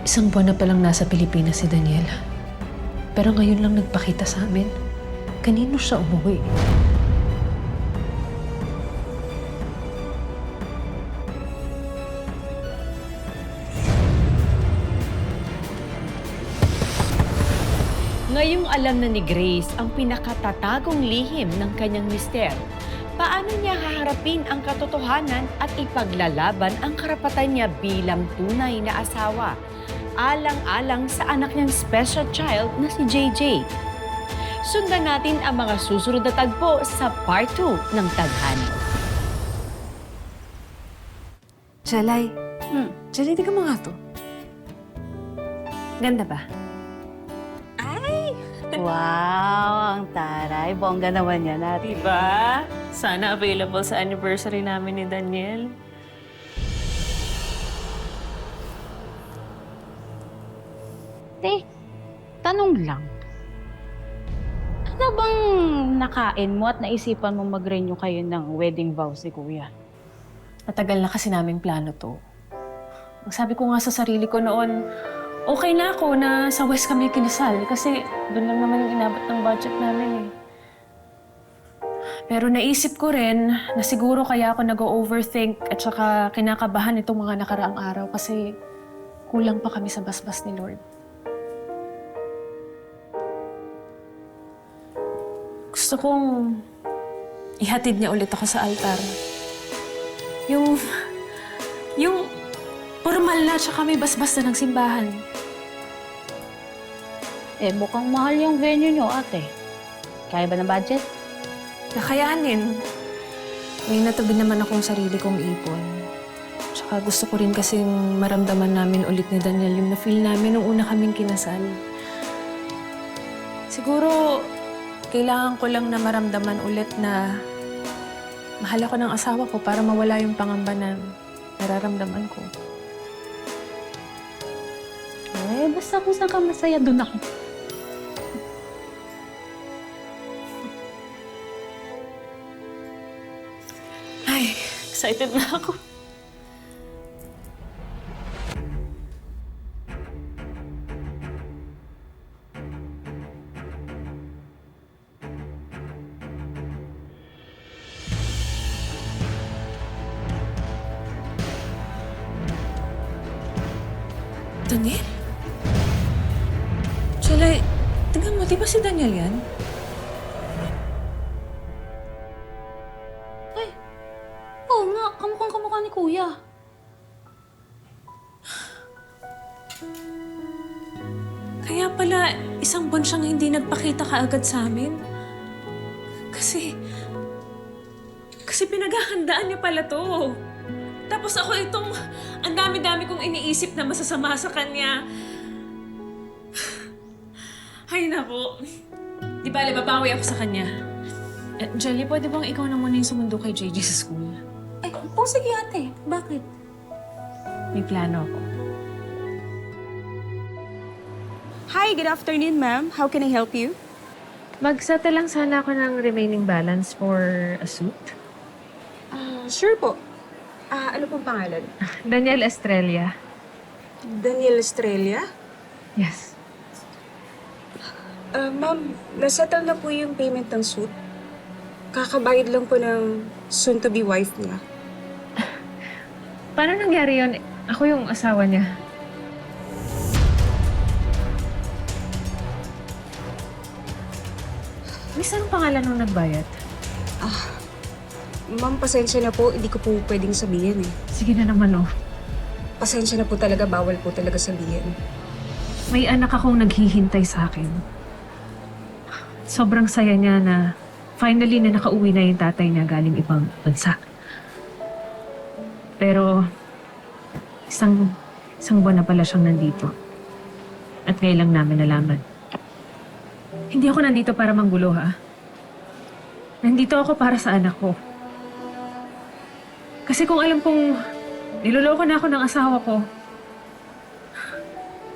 Isang buwan na palang nasa Pilipinas si Daniel. Pero ngayon lang nagpakita sa amin. Kanino siya umuwi? Ngayong alam na ni Grace ang pinakatatagong lihim ng kanyang mister, paano niya haharapin ang katotohanan at ipaglalaban ang karapatan niya bilang tunay na asawa, alang-alang sa anak niyang special child na si JJ. Sundan natin ang mga susunod na tagpo sa part 2 ng Tadhana. Jelay. Jelay, di ka mga to. Ganda ba? Wow, ang taray. Bongga naman yan natin. Diba? Sana available sa anniversary namin ni Daniel. Tanong lang. Ano bang nakain mo at naisipan mo mag-renew kayo ng wedding vows ni Kuya? Matagal na kasi naming plano to. Ang sabi ko nga sa sarili ko noon, okay na ako na sa West kami kinasal kasi doon lang naman yung inabot ng budget namin eh. Pero naisip ko rin na siguro kaya ako nag-overthink at saka kinakabahan itong mga nakaraang araw kasi kulang pa kami sa basbas ni Lord. Gusto kong ihatid niya ulit ako sa altar. Yung formal na tsaka may basbas na ng simbahan. Mukhang mahal yung venue nyo, ate. Kaya ba ng budget? Kakayanin. May natabi naman akong sarili kong ipon. Tsaka gusto ko rin kasing maramdaman namin ulit ni Daniel yung na-feel namin nung una kaming kinasal. Siguro, kailangan ko lang na maramdaman ulit na mahal ako ng asawa ko para mawala yung pangamba na nararamdaman ko. Basta kung saan ka masaya, dun ako. Ay, excited na ako. Daniel? Chalay, tingnan mo, di ba si Daniel yan? Oo nga, kamukhang kamukha ni Kuya. Kaya pala, isang buwan siyang hindi nagpakita kaagad sa amin. Kasi pinaghahandaan niya pala to. Tapos ako itong, ang dami-dami kong iniisip na masasama sa kanya. Ay, naku. Di ba, babawi ako sa kanya. Jelly, pwede bang ikaw na muna yung sumundo kay JJ sa school? Sige ate. Bakit? May plano ako. Hi, good afternoon, ma'am. How can I help you? Mag-settle lang sana ako ng remaining balance for a suit. Sure po. Ano pong pangalan? Daniel Estrella. Daniel Estrella? Yes. Ma'am, nasettle na po yung payment ng suit. Kakabayad lang po ng soon-to-be wife niya. Paano nangyari yun? Ako yung asawa niya. Miss, anong pangalan nung nagbayad? Ma'am, pasensya na po. Hindi ko po pwedeng sabihin eh. Sige na naman, oh. Pasensya na po talaga. Bawal po talaga sabihin. May anak akong naghihintay sa akin. Sobrang saya niya na finally na nakauwi na yung tatay niya galing ibang bansa. Pero isang buwan na pala siyang nandito. At ngayon lang namin nalaman. Hindi ako nandito para manggulo, ha? Nandito ako para sa anak ko. Kasi kung alam kong niloloko na ako ng asawa ko,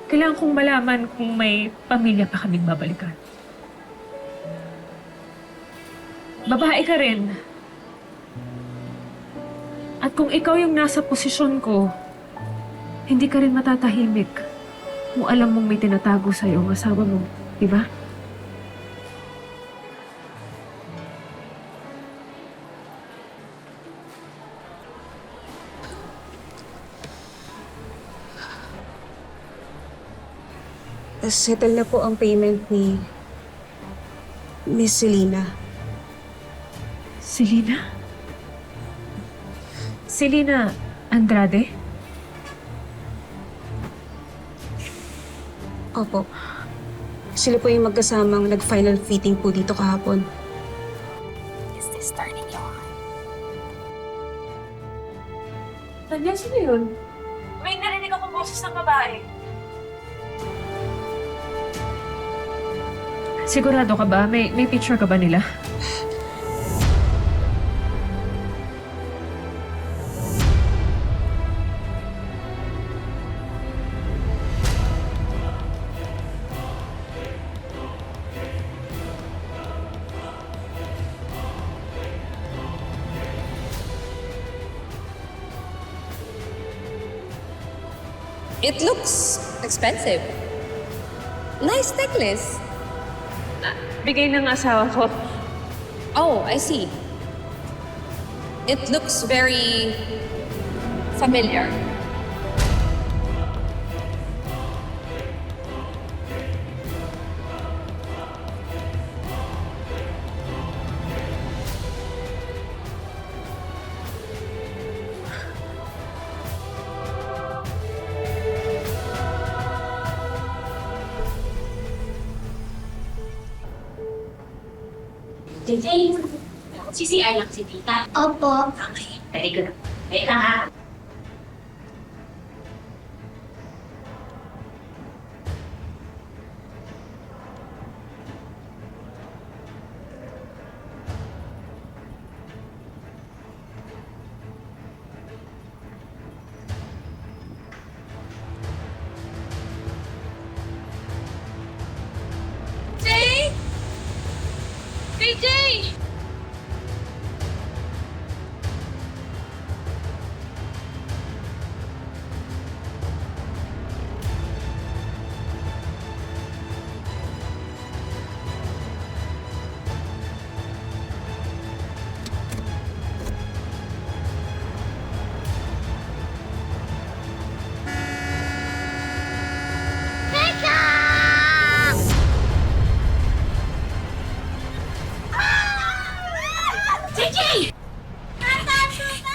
kailangan kong malaman kung may pamilya pa kaming babalikan. Babae ka rin. At kung ikaw yung nasa posisyon ko, hindi ka rin matatahimik. Kung alam mong may tinatago sa'yo ang asawa mo, di ba? Settle na po ang payment ni Miss Selena. Selena? Selena Andrade? Opo. Sila po yung magkasamang nag-final fitting po dito kahapon. Nandiyan sila yun. May narinig akong boses ng babae. Sigurado ka ba? May picture ka ba nila? It looks expensive. Nice necklace. Bigay ng asawa ko. Oh, I see. It looks very familiar. JJ, CCR lang si tita. Opo. Okay, very good. Wait lang ha.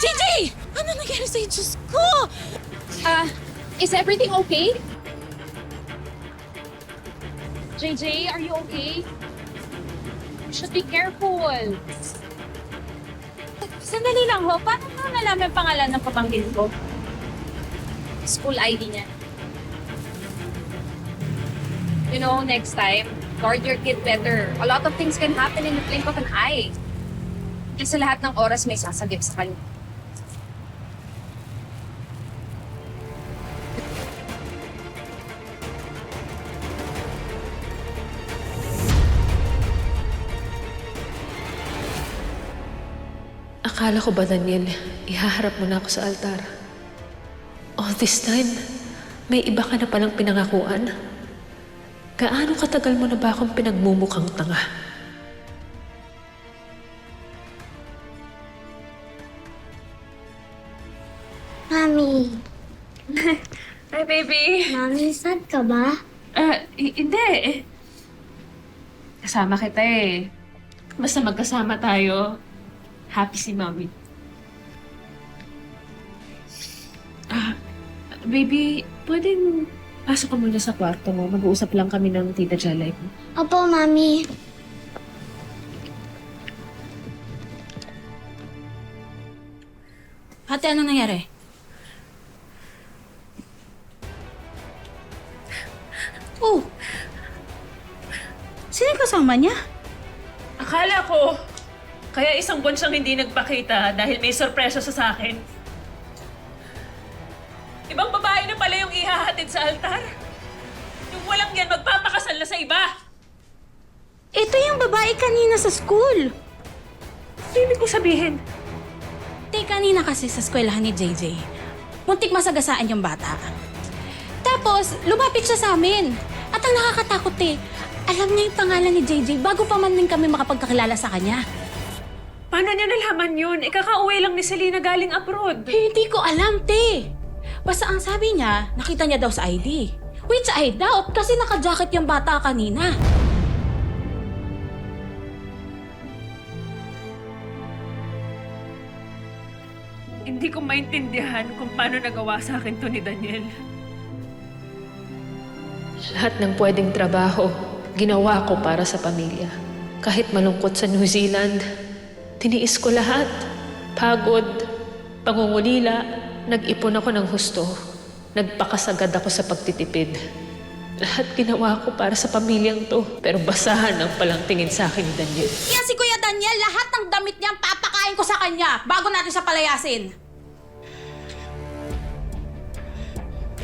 JJ! Ano nangyari sa'yo? Diyos ko! Is everything okay? JJ, are you okay? You should be careful. Sandali lang ho, paano mo nalaman pangalan ng pamangkin ko? School ID niya. You know, next time, guard your kid better. A lot of things can happen in the blink of an eye. Kasi lahat ng oras may sasagip sa kanya. Akala ko ba, Daniel, ihaharap mo na ako sa altar? All this time, may iba ka na palang pinangakuan? Gaano katagal mo na ba akong pinagmumukhang tanga? Mami, Hi, baby. Mami, sad ka ba? Hindi. Kasama kita eh. Basta magkasama tayo. Happy si Mami. Baby, pwedeng pasok ka muna sa kwarto mo. Mag-uusap lang kami ng Tita Jalay mo. Opo, Mami. Ate, ano nangyari? Oh! Sino yung kasama niya? Akala ko, kaya isang buwan siyang hindi nagpakita dahil may sorpresa siya sa akin. Ibang babae na pala yung ihahatid sa altar. Yung walang yan, magpapakasal na sa iba. Ito yung babae kanina sa school. Ano ibig ko sabihin? Kanina kasi sa eskwelahan ni JJ, muntik masagasaan yung bata. Tapos Tapos, lumapit siya sa amin. At ang nakakatakot alam niya yung pangalan ni JJ bago pa man din kami makapagkakilala sa kanya. Paano niya nalaman yun? Ikakauwi lang ni Selena galing abroad. Hindi ko alam, Basta ang sabi niya, nakita niya daw sa ID. Which I doubt kasi naka-jacket yung bata kanina. Hindi ko maintindihan kung paano nagawa sa akin to ni Daniel. Lahat ng pwedeng trabaho, ginawa ko para sa pamilya. Kahit malungkot sa New Zealand, tiniis ko lahat. Pagod, pangungulila, nag-ipon ako ng husto. Nagpakasagad ako sa pagtitipid. Lahat ginawa ko para sa pamilyang to. Pero basahan ang palang tingin sa akin ni Daniel. Yan si Kuya Daniel, lahat ng damit niya papakain ko sa kanya bago natin siya palayasin.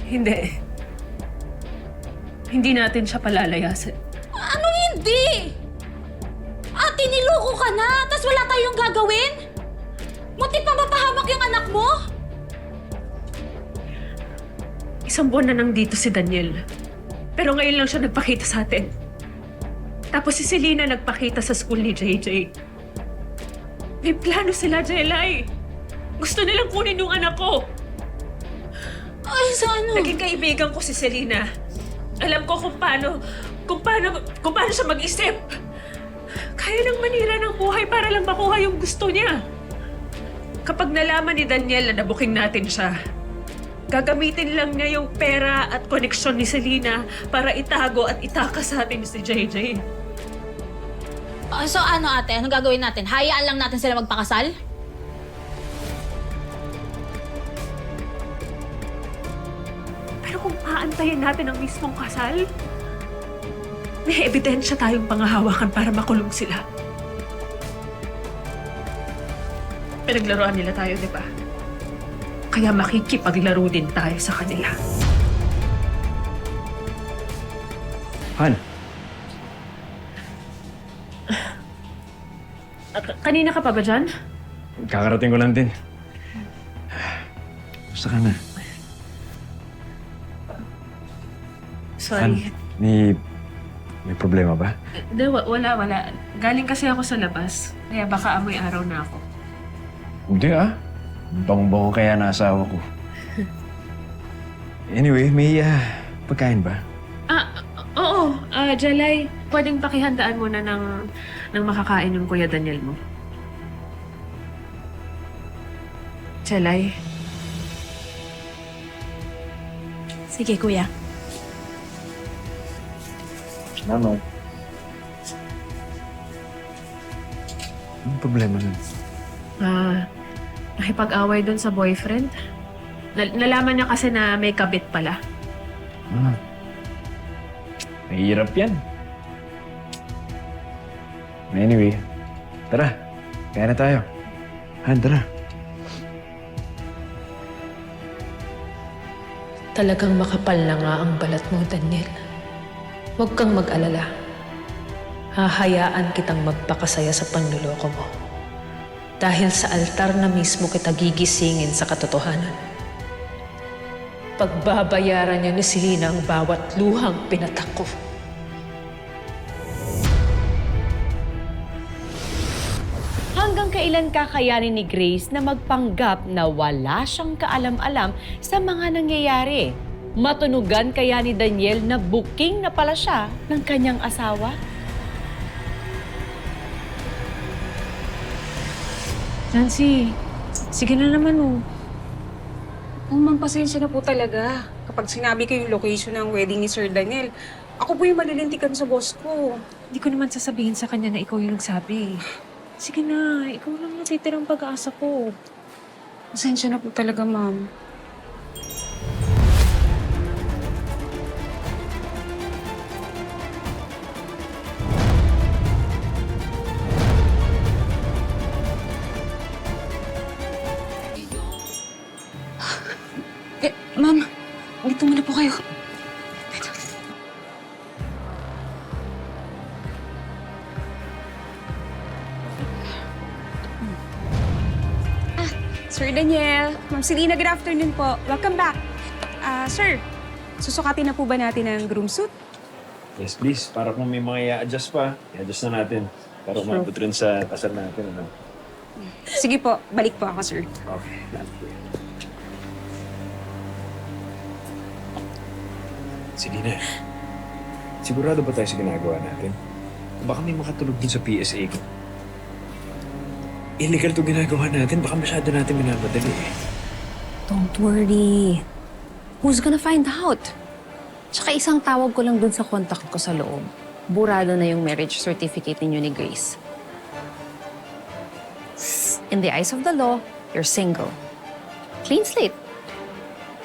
Hindi. Hindi natin siya palalayasin. Anong hindi? Ate, niloko ka na, tas wala tayong gagawin? Muntik pa mapahamak yung anak mo? Isang buwan na nandito si Daniel. Pero ngayon lang siya nagpakita sa atin. Tapos si Selena nagpakita sa school ni JJ. May plano sila, Jelay. Gusto nilang kunin yung anak ko. Ay, sa ano? Naging kaibigan ko si Selena. Alam ko kung paano siya mag-isip. Kaya nang manira ng buhay para lang makuha yung gusto niya. Kapag nalaman ni Daniel na nabuking natin siya, gagamitin lang niya yung pera at koneksyon ni Selena para itago at itakas sa atin si JJ. So ano ate, anong gagawin natin? Hayaan lang natin sila magpakasal? Pero kung aantayin natin ang mismong kasal, may ebidensya tayong pangahawakan para makulong sila. Pinaglaruan nila tayo, di ba? Kaya makikipaglaro din tayo sa kanila. Han, Kanina ka pa ba dyan? kakarating ko lang din. Gusto ka na? Han, Sorry. may problema ba? Hindi, wala. Galing kasi ako sa labas. Kaya baka amoy araw na ako. Hindi Bang-bango kaya na asawa ko. Anyway, may pagkain ba? Oo. Jelay, pwedeng pakihandaan mo na ng makakain yung Kuya Daniel mo. Jelay. Sige, kuya. Salamat. Anong problema nun? Nakipag-away dun sa boyfriend. Nalaman niya kasi na may kabit pala. Mahirap yan. Anyway, tara. Kaya na tayo. Han, tara. Talagang makapal na nga ang balat mo, Daniel. Huwag kang mag-alala. Hahayaan kitang magpakasaya sa panluloko mo. Dahil sa altar na mismo kita gigisingin sa katotohanan. Pagbabayaran niya ni Selena ang bawat luhang pinatak ko. Hanggang kailan kakayanin ni Grace na magpanggap na wala siyang kaalam-alam sa mga nangyayari? Matunugan kaya ni Daniel na booking na pala siya ng kanyang asawa? Nancy, sige na naman Ma'am, pasensya na po talaga. Kapag sinabi ko yung location ng wedding ni Sir Daniel, ako po yung malilintikan sa boss ko. Hindi ko naman sasabihin sa kanya na ikaw yung nagsabi. Sige na, ikaw lang natitirang pag-aasa ko. Pasensya na po talaga, ma'am. Ma'am, dito muna po kayo. Sir Daniel, Ma'am Selena, good afternoon po. Welcome back. Sir, susukatin na po ba natin ang groom suit? Yes, please. Para kung may mga i-adjust pa, i-adjust na natin. Para umabot rin sa kasal natin. Ano? Sige po, balik po ako, sir. Okay. Sige na. Sigurado ba tayo sa ginagawa natin? Baka may makatulog din sa PSA ko. Illegal to ginagawa natin. Baka masyado natin minamadali eh. Don't worry. Who's gonna find out? Tsaka isang tawag ko lang dun sa contact ko sa loob. Burado na yung marriage certificate ninyo ni Grace. In the eyes of the law, you're single. Clean slate.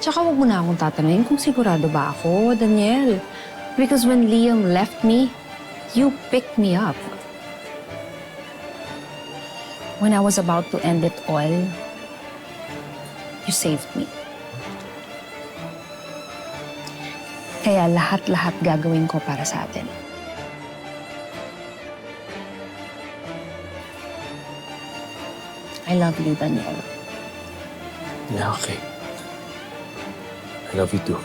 Tsaka wag mo na akong tatanungin kung sigurado ba ako, Daniel. Because when Liam left me, you picked me up. When I was about to end it all, you saved me. Kaya lahat-lahat gagawin ko para sa atin. I love you, Daniel. Yeah, okay. I love you too.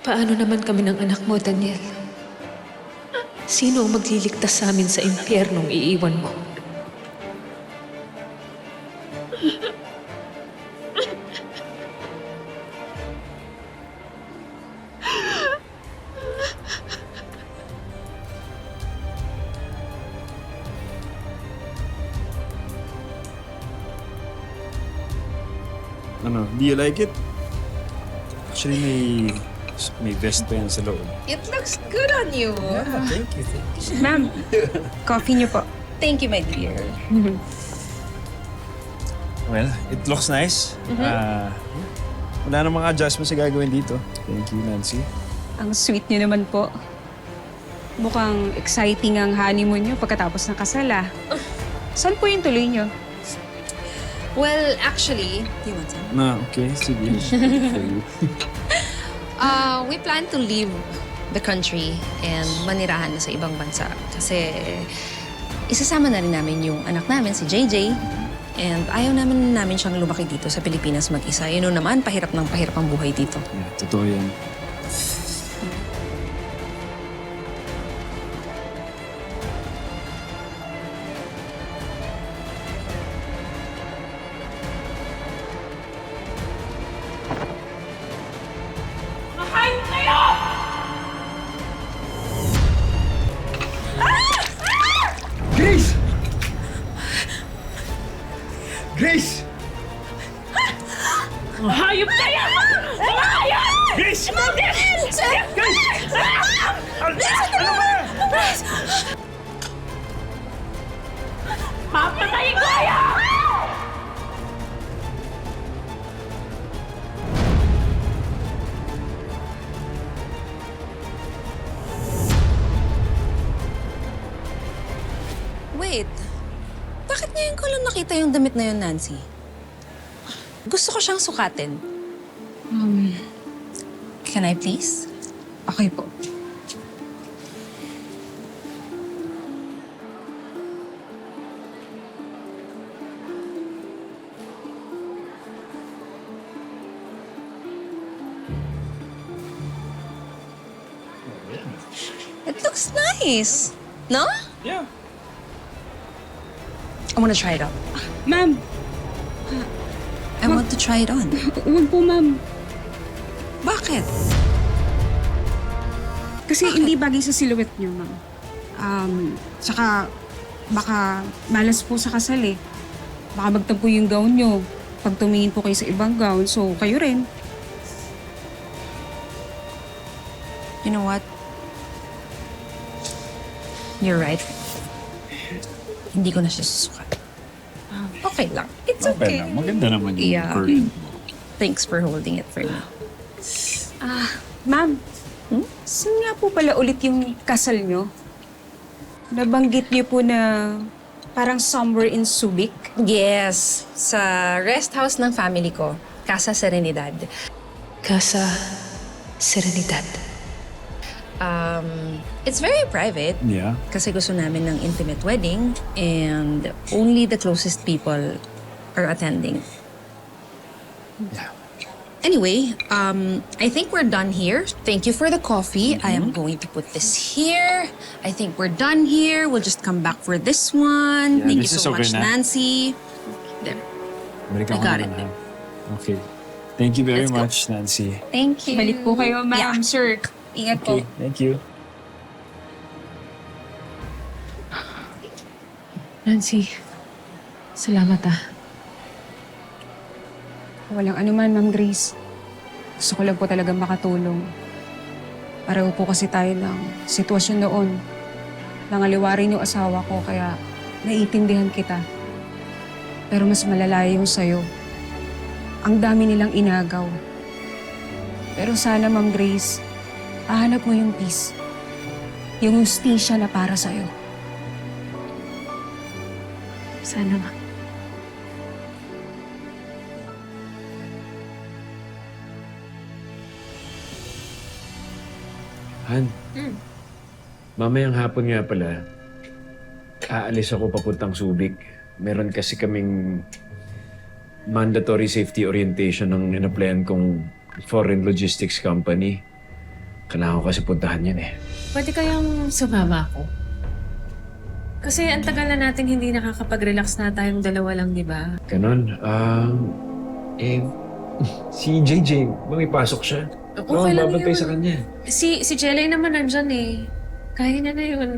Paano naman kami ng anak mo, Daniel? Sino ang magliligtas sa amin sa impyernong iiwan mo? Ano, do you like it? Actually, may vest pa yan sa loob. It looks good on you. Yeah, thank you. Ma'am, coffee niyo po. Thank you, my dear. Well, it looks nice. Wala na mga adjustments na gagawin dito. Thank you, Nancy. Ang sweet niyo naman po. Mukhang exciting ang honeymoon niyo pagkatapos ng kasal, ah. Saan po yung tuloy niyo? Well, actually, do you want some? Na, okay. Sige. For you. We plan to leave the country and manirahan na sa ibang bansa. Kasi isasama na rin namin yung anak namin, si JJ. And ayaw namin siyang lumaki dito sa Pilipinas mag-isa. Yun naman, pahirap ng pahirap ang buhay dito. Yeah, totoo yan. Grace! Grace! Hayop na yan! Grace! Grace! Ano ba? Papatayin ko yan! Wait, bakit ngayon ko lang nakita yung damit na yun, Nancy? Gusto ko siyang sukatin. Can I please? Okay po. It looks nice. No? Yeah. I want to try it on. Ma'am, I want to try it on. huwag po, ma'am. Bakit? Kasi hindi bagay sa silhouette niyo, ma'am. Tsaka baka malas po sa kasal eh. Baka magtampo yung gown niyo. Pag tumingin po kayo sa ibang gown, so kayo rin. You know what? You're right. Hindi ko na siya susukat. Okay lang. It's okay. lang. Maganda naman yung Yeah. version mo. Thanks for holding it for me. Ma'am, saan nga po pala ulit yung kasal niyo? Nabanggit niyo po na parang somewhere in Subic. Yes, sa rest house ng family ko, Casa Serenidad. Casa Serenidad. It's very private. Yeah? Kasi gusto namin ng intimate wedding and only the closest people are attending. Yeah. Anyway, I think we're done here. Thank you for the coffee. I am going to put this here. I think we're done here. We'll just come back for this one. Yeah, Thank you this is so okay much, na. Nancy. There. Balikan I ko got na it. lang, ha? Okay. Thank you very Let's go. much, Nancy. Thank you. Balik po kayo, ma'am, Yeah. sir. Ingat po. Okay, thank you. Nancy, salamat ah. Walang anuman, Ma'am Grace. Gusto ko lang po talagang makatulong. Pareho po kasi tayo ng sitwasyon noon. Nangaliwarin yung asawa ko, kaya naiintindihan kita. Pero mas malala yung sa'yo. Ang dami nilang inagaw. Pero sana, Ma'am Grace, hahanap mo yung peace. Yung hustisya na para sa'yo. Sana nga. Han, mamayang hapon nga pala, aalis ako papuntang Subic. Meron kasi kaming mandatory safety orientation ng in-applyan kong foreign logistics company. Kailangan ko kasi puntahan yan eh. Pwede kayang sumama ako? Kasi ang tagal na natin hindi nakakapag-relax na tayong dalawa lang, di ba? Ganon. Si JJ, may pasok siya. Okay lang babantay yun. sa kanya. Si Jelay naman nandyan eh. Kaya niya na yun.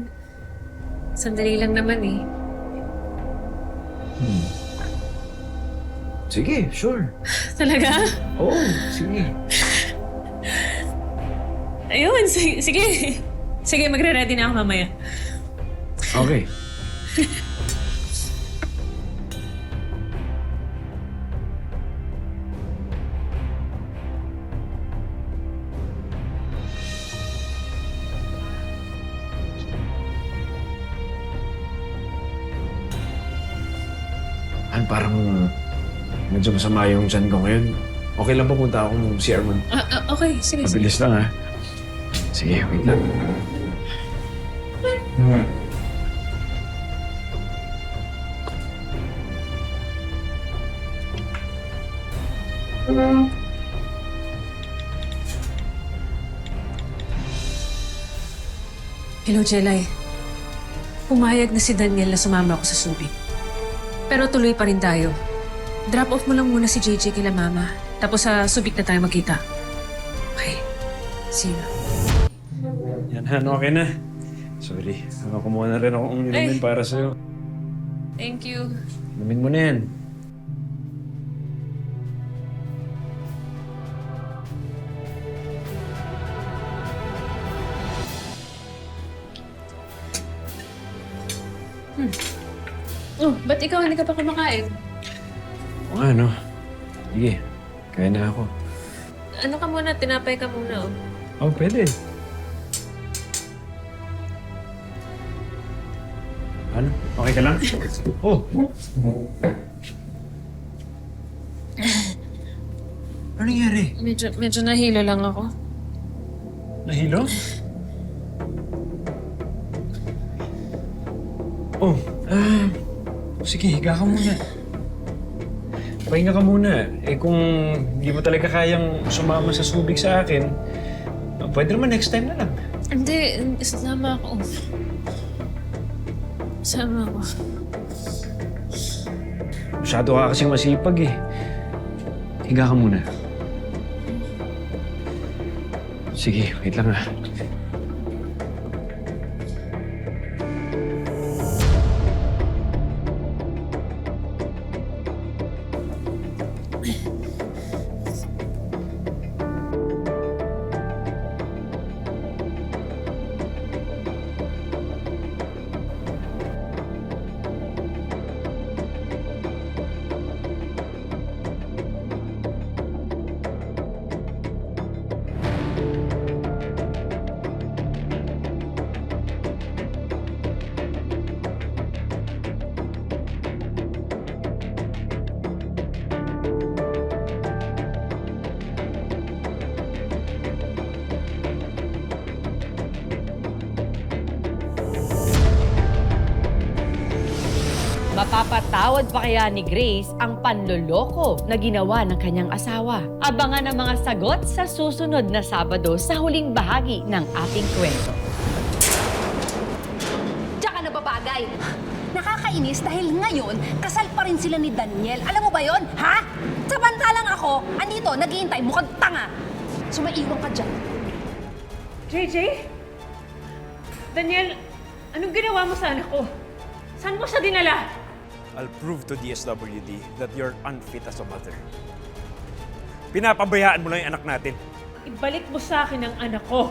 Sandali lang naman eh. Sige, sure. Talaga? Oo, sige. Ayun, sige. Sige, magre-ready na ako mamaya. Okay. Parang medyo masama yung tiyan ko ngayon. Okay lang pupunta akong CR mo. Okay, sige. Mabilis lang ha. Sige, wait lang. Hello, Jelay. Pumayag na si Daniel na sumama ako sa Subic. Pero tuloy pa rin tayo. Drop off mo lang muna si JJ kila Mama. Tapos sa Subic na tayo magkita. Okay. See you. Yan, Han, okay na. Sorry, kumuha na rin akong inumin para sa'yo. Thank you. Inumin mo na yan. Oh, ba't ikaw hindi ka pa kumakain? O nga, no? Sige, kaya na ako. Ano ka muna? Tinapay ka muna, oh. Oh, pwede. Ano? Okay ka lang? Oh! Ano nangyari? Medyo nahilo lang ako. Nahilo? Oh, sige, higa ka muna. Pahinga ka muna. Eh kung hindi mo talaga kayang sumama sa Subic sa akin, pwede naman next time na lang. Hindi, sama ako. Sama ako. Masyado ka kasing masipag eh. Higa ka muna. Sige, wait lang ah. Mapapatawad pa kaya ni Grace ang panloloko na ginawa ng kanyang asawa? Abangan ang mga sagot sa susunod na Sabado sa huling bahagi ng ating kwento. Tsaka nababagay. Nakakainis dahil ngayon, kasal pa rin sila ni Daniel. Alam mo ba yon, ha? Samantalang ako, andito, naghihintay, mukhang tanga. Sumaiwan ka dyan. JJ? Daniel, anong ginawa mo sa anak ko? Saan mo siya dinala? I'll prove to DSWD that you're unfit as a mother. Pinapabayaan mo lang yung anak natin. Ibalik mo sa akin ang anak ko.